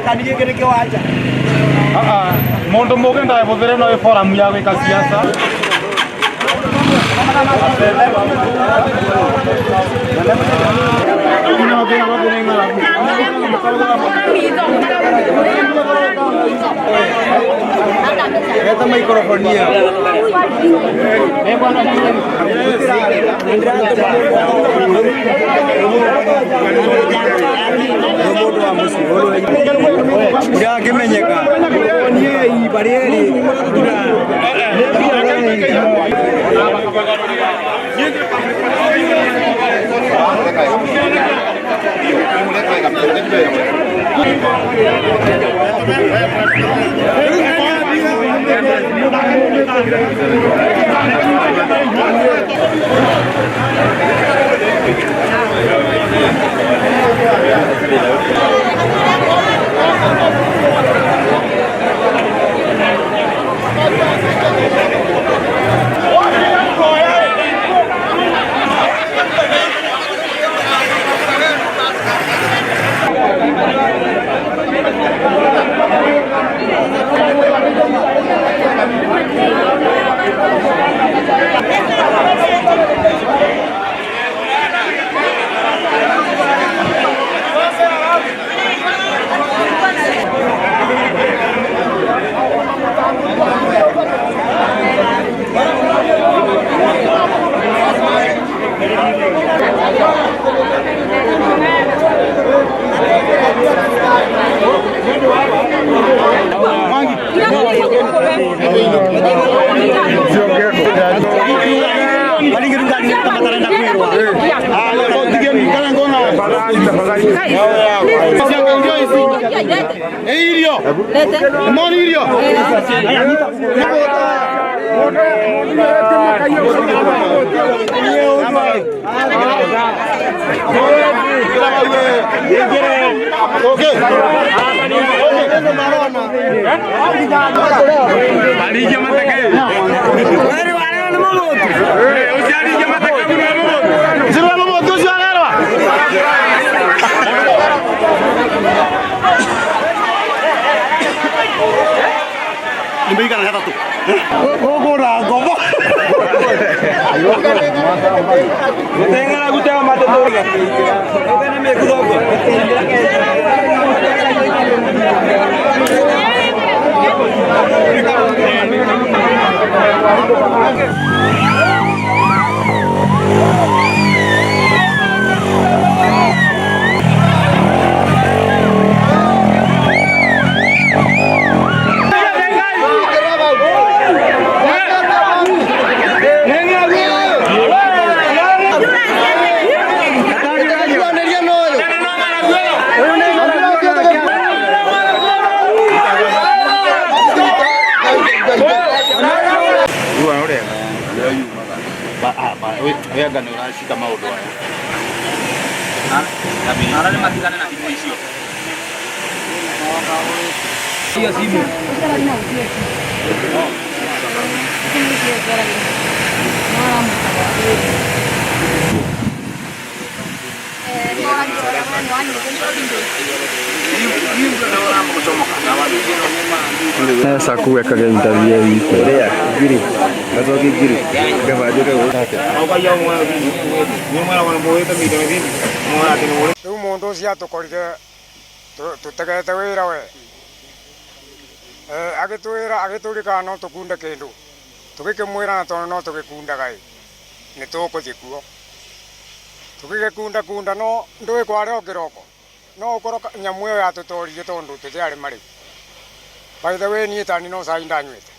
Kani kene kyo aja. Mondo mogen da vodere no forum ya ke siasa. Esta microfonía. Udah kemenyeka. Ni barieri. Saku ya kagak interview itu ya gini atau gini gak aja kan tu mundo sia to korja to taga tawira we age tu ka no to kunda kendo to ke muira to no to ke kunda kai ne to ko jikuo to ke kunda no ndo ko are o kiroko no ko nyamwe ya to tori to ndo te jare mari. By the way, ni tani no sa inda nywete.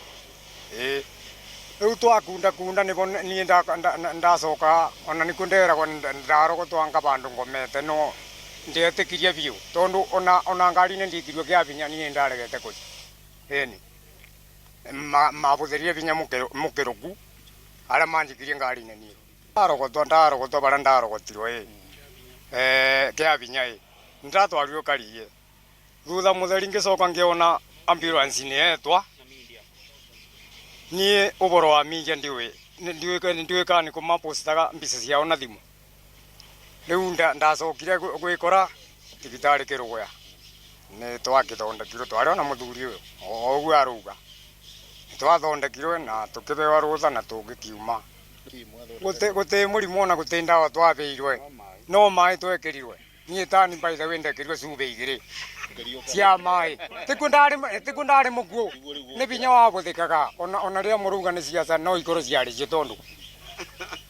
Tu akunda ni kon ni nda soka ona ni kundera kon ndaro ko to anka bandu ko mete no ndete kirya view. Tondu ona ngari ne ndikiryo kya binya ni ndare gete ko. Eni. Ma buzeria binya mukero ku. Ala manji kirya ngari ne ni. Ndaro ko to barandaro ko tiro kya binya ndato alyo kaliye. Ruda mudaringe soka ngeona ambulance ni etwa nie uboro wa mija ndiwe kani kuma postaga mbisa ciao na thimu riu ndacokire gwikora thibitari Kirugoya ni twakithondekirwo twari ona muthuri uyu oguo aruga twathondekirwe na tukibewa rutha na tungikiuma gute murimu ona gute ndawa twabeirwe no mai twekirirwe nie tani by the way ndekirwe cube igiri cia mai tikundari muguo ni binya wa guthikaga ona ria muruga ni ciaca no ikoro ciari citondu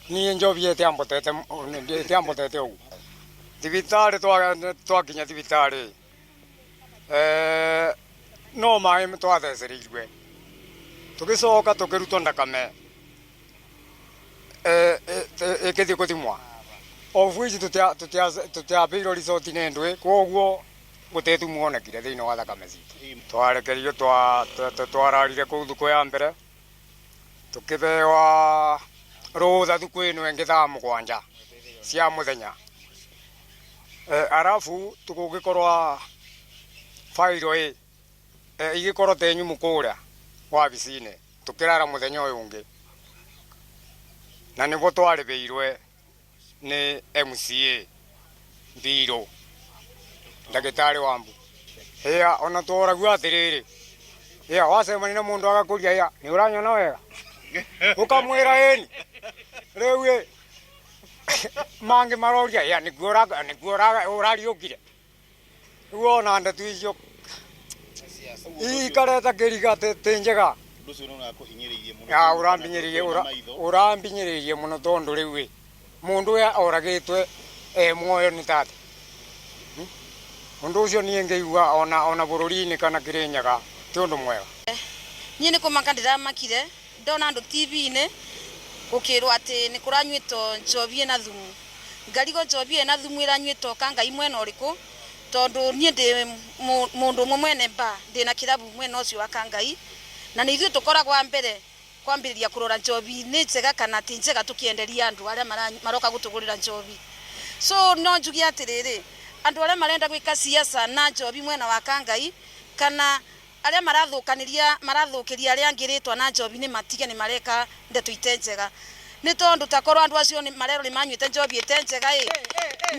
nie njobiete ambotete ugu thibitari twakinya thibitari no mai twathecereirwe tugicoka tukirutwo ndakame ikithii kuthimwa ovu ici tutiabeirwo risoti ni ndwi koguo gutethumuonekire thiini wa thakame citu twarekerio twararire kuu thuku ya mbere tukibewa rutha thuku ino ingi thaa 7 cia muthenya arafu tugugikorwa fairo igikorwo tenyumu kuria wabicine tukirara muthenya uyu ungi na nibo twaribeirwe ni MCA Mbiro ndagitari Wambu ona tworagua atiriri wacemani na mundu agakuria ni uranyona wega ukamwira eni riu mangi maroria niguo urariukire riu ona ndetu icio ikareta kiriga tinjega urambinyiririe muno tondu riu mundu oragitwe muoyo ni tata mundu ucio nie ngeigua ona bururi-ini kana Kirinyaga ti undu mwega nie ni kumaka ndiramakire ndona andu TV-ini gukirwo ati ni kuranywito njobi na thumu ngarigo njobi na thumu iranywito Kangai mwena uriku tondu nie ndi mundu mwene mba ndina kirabu mwena ucio wa Kangai na ni ithuĩ tukoragwa mbere kwambiriria kurora njobi ni njega kana ti njega tukienderia andu aria maroka gutugurira njobi so no njugi atiriri andu aria marenda gwika siasa na njobi mwena wa Kangai kana aria marathukiria aria angiritwa na njobi ni matige ni mareka ndeto itenjega ni tondu takorwo andu acio ni marero ni manywite njobi itenjega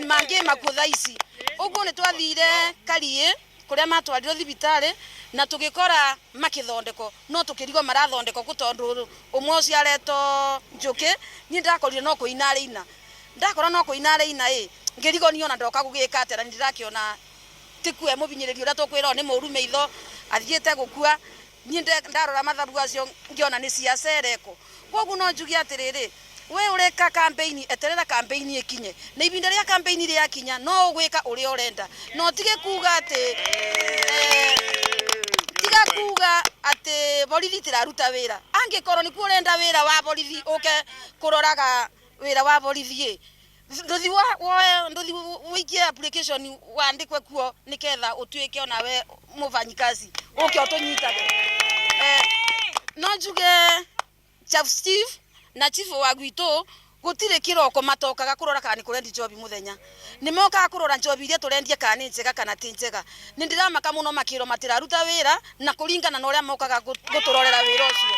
mangi makutha ici uguo ni twathire Karie kuria matwarirwo thibitari na tugikora makithondeko no tukirigo marathondeko gutondu umwe ucio areto njuki ni ndakorire no kuinare ina ndakora no kuinare ina ngirigo ni ona ndoka gugika atera ndirakiona tikue mubinyiririo uria tukwira ni muru meitho athiete gukua ni ndarora mathabu acio ngiona ni ciacereko koguo no njugi atiriri we ureka campaign eterera campaign ikinye na ibinda ria campaign ria kinya no ugwika uria urenda no tige kuga ati kuga ati borithi tiraruta wira angikorwo ni kurenda wira wa borithi uke kuroraga wira wa borithi nduthi wikie application wandikwe kuo niketha utuike ona we muvanyikazi uke utunyitage no njuge Chief Steve na chief wa gwito gutire kiroko matokaga kurora kana ni kurendi njobi muthenya ni moka kurora njobi iria turendie kana ni njega kana ti njega ni ndiramaka muno makiro matiraruta wira na kuringana na uria mokaga guturorera wira ucio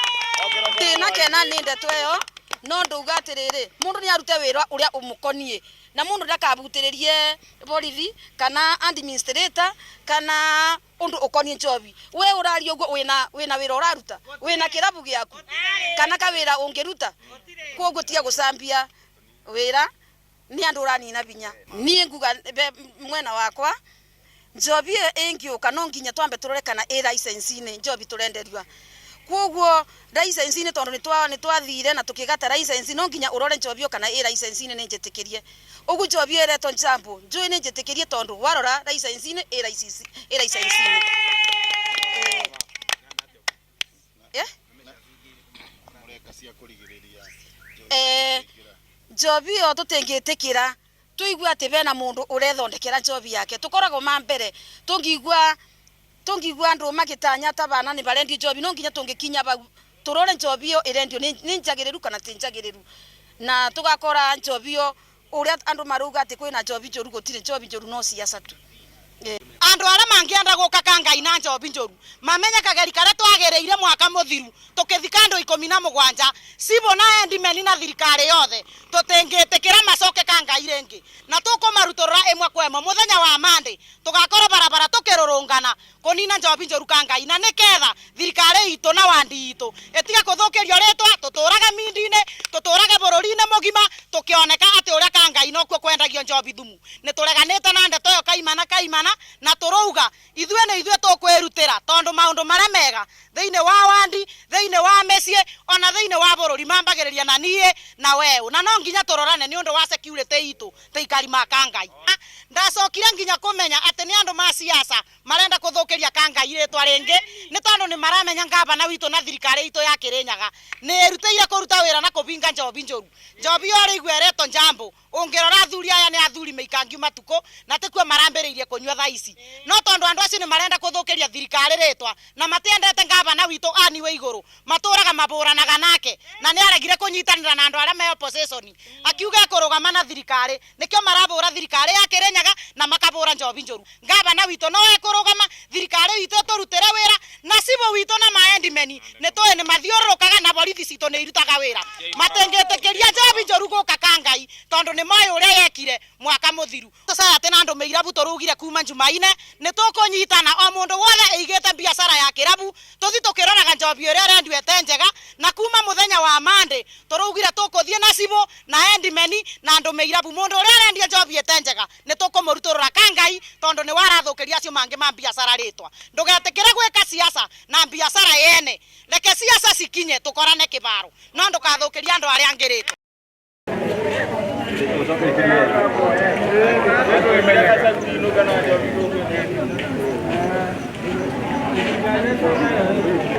tina kena ni ndeto iyo no nduga atiriri mundu ni arute wira uria umukonie na mundu ndakabutiririe borithi kana administrator kana undu ukonie njobi we urari uguo wina wira uraruta wina kirabu giaku kana ka wira ungiruta koguo tia gucambia wira ni andu uranina binya nie nguga mwena wakwa njobi ingiuka no nginya twambe turore kana license ni njobi turenderwa koguo license ni tondu ni twathire na tukigata license no nginya urore njobi kana license ni njetikirie ugu njobi ereto njambo njui ni njetikirie tondu warora license ni license ni njobi o tutingitikira tuigua ati bena mundu urethondekera njobi yake tukoragwo mambere tungigua andu magitanya tabana ni barendi njobi no nginya tungikinya turore njobi yo irendio ni njagiriru kana ti njagiriru na tugakora njobi yo uria andu maruga ati kwina njobi njuru gutire njobi njuru no siasa tu andu ara mangienda guka Kangai na Njobi Njoru mamenya kageri kare twagereire mwaka muthiru tukithika andu 17 sibo na endimeni na thirikari yothe tutingitikira macoke Kangai ringi na tukumaruturura imwe kwa imwe muthenya wa Monday tugakorwo barabara tukirurungana kunina Njobi Njoru Kangai na niketha thirikari itu na wandi itu etiga kuthukirio ritwa tuturage mindine tuturage bururi-ini mugima tukioneka ati uria Kangai no kuo kwendagio Njobi thumu nitureganite na ndeto yo kaimana na turouga ithue ni ithue tukwirutira tondu maundu maria mega thiine wa wandi thiine wa mesie ona thiine wa bururi mambagiriria na nie na wewe na no nginya turorane ni undu wa security itu teikari ma Kangai ndacokire nginya kumenya ati ni andu ma siasa marenda kuthukiria Kangai ritwa ringi ni tondu ni maramenya ngavana witu na thirikari itu ya Kirinyaga ni irutire kuruta wira na kubinga Njobi Njoru Njobi ori igwereto njambo ungirora athuri aya ni athuri meikangi matuko na tikwe marambiriirie kunywa thaici no tondu andu acio ni marenda kuthukiria thirikari ritwa na matiendete ngavana witu Ani we iguru maturaga maburanaga nake na ni aregire kunyitanira na andu aria me opposition akiuga kurugama na thirikari nikio marabura thirikari ya Kirinyaga na makabura Njobi Njoru ngavana witu no ekurugama thirikari witu turutire wira na sibo witu na maendimeni ni toe ni mathiururukaga na borithi citu ni irutaga wira matengetikiria Njobi Njoru guka Kangai tondu ni moyo uria yekire mwaka muthiru tucaya ati na andu meirabu turugire kuma Jumaine ni tukunyitana o mundu wothe eigite biashara ya kirabu tuthi tukiroraga Njobi uria arenduete njega na kuma muthenya wa Monday turugire tukuthie na sibo na endimeni na andu meirabu mundu uria arendia Njobi ete njega ni tukumuruturura Kangai tondu ni warathukiria acio mangi ma biashara ritwa ndugetikire gwika siasa na biashara yene reke siasa sikinye tukorane kibaro no ndukathukiria andu aria angi ritwa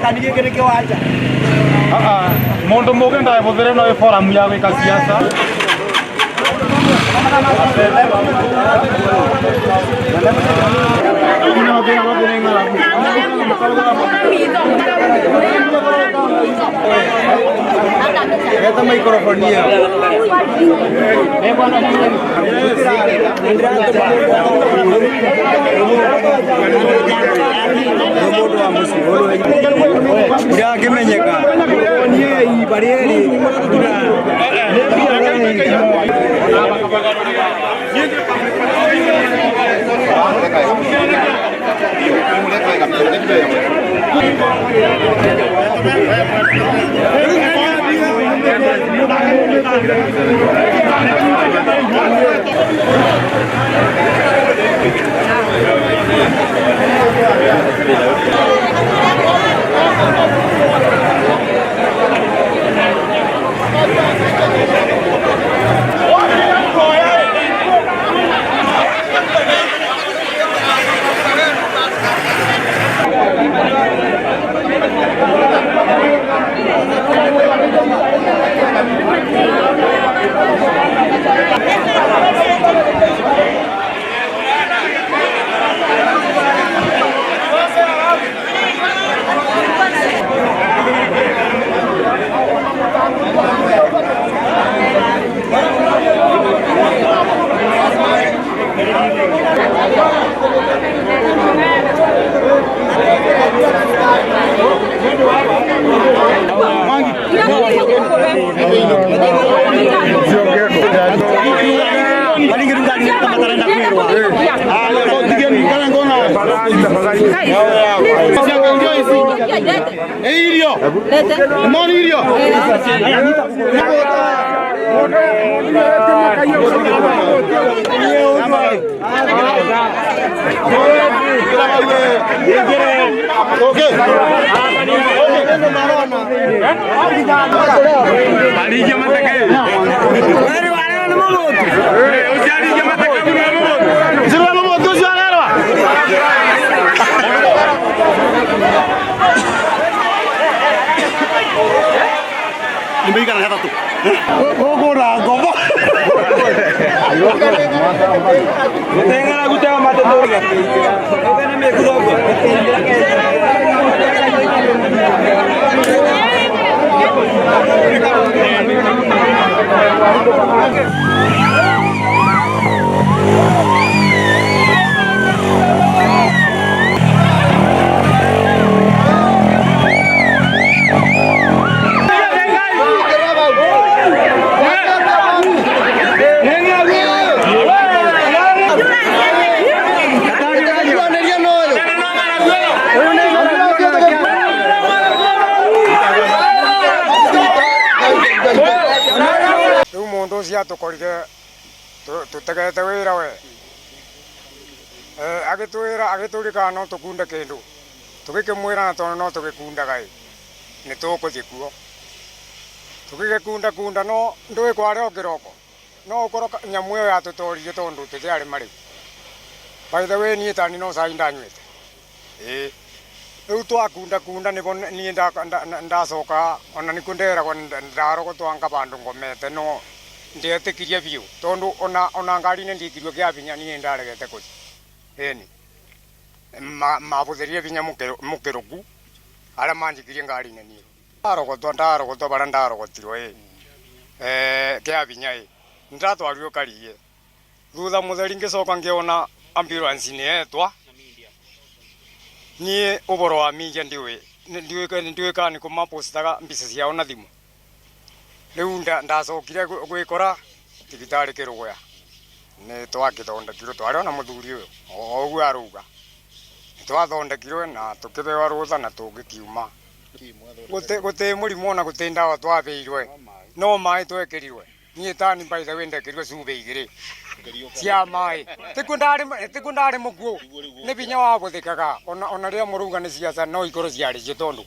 kanige kene ke wacha mundu muge ndabuthire no forum ya gwika siasa Esta microfonía. Udah kemenyeka. Ni barieri. mundu ucio atukorire tutegete wira we agitwira no tukunde kindu tugikimwira na tondu no tugikundaga ni tukuthii kuo tugigikunda no ndui kwaria kiroko no ukoro nyamu iyo yatutorire tondu tutiari mari by the way ni tani no sai ndanywite riu twakunda nivo nie ndacoka ona nikundera ndarogotwanga vandu ngomete no ndietikirie biu tondu ona ngari-ini ndikirio kia vinya nie ndaregete kuthi ini mavuthirie vinya mukiruku aria manjikirie ngari-ini nie ndarogotwa varia ndarogotirwo kia vinya ndatwarirwo karie thutha mutheri ngicoka ngiona ambulance ni etwa nie uboro wa media ndiwe kana kuma postaga mbica ciao na thimu riu ndacokire gwikora thibitari Kirugoya ni twagithondekirwo twari ona muthuri uyu oguo aruga twathondekirwe na tukibewa rutha na tugikiuma guti murimu ona guti ndawa twabeirwe no mai twekirirwe nie tani by the way ndekirwe cube igiri cia mai tikundari muguo ni binya wa guthikaga ona ria muruga ni ciaca no ikoro ciari cio tondu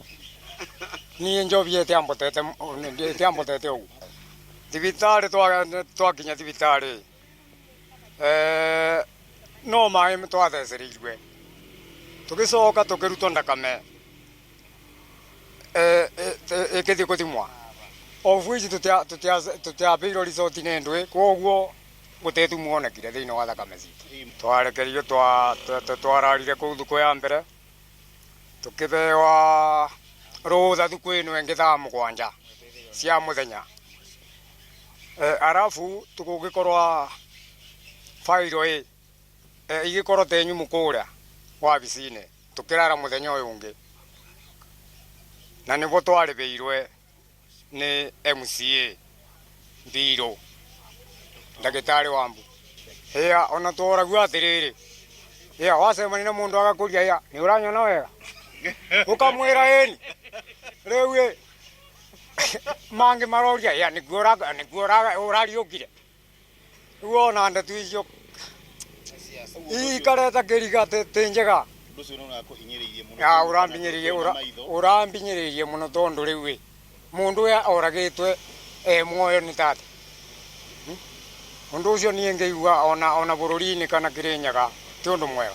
nie njovie tiambotete ugu thibitari twakinya thibitari no mai twathecereirwe tugicoka tukirutwo ndakame ikithii kuthimwa ofu ici tutiabeirwo resort ni ndwi koguo gutetu muonekire thiini wa thakame citu twarekerio twararire kuu thuku ya mbere tukibewa rutha thuku ino ingi thaa 7 cia muthenya arafu tugugikorwa fairo igikorwo tenyumu kuria wabicini tukirara muthenya uyu ungi na nivo twaribeirwe ni MCA Mbiro ndagitari Wambu ona tworagua atiriri wacemania na mundu agakuria ni uranyona wega ukamwira ini riu mangi maroria niguo urariukire riu ona ndetu icio ikareta kiriga ti njega urambinyiriirie muno tondu riu mundu oragitwe muoyo ni tata undu ucio nie ngiigua ona bururi-ini kana Kirinyaga ti undu mwega.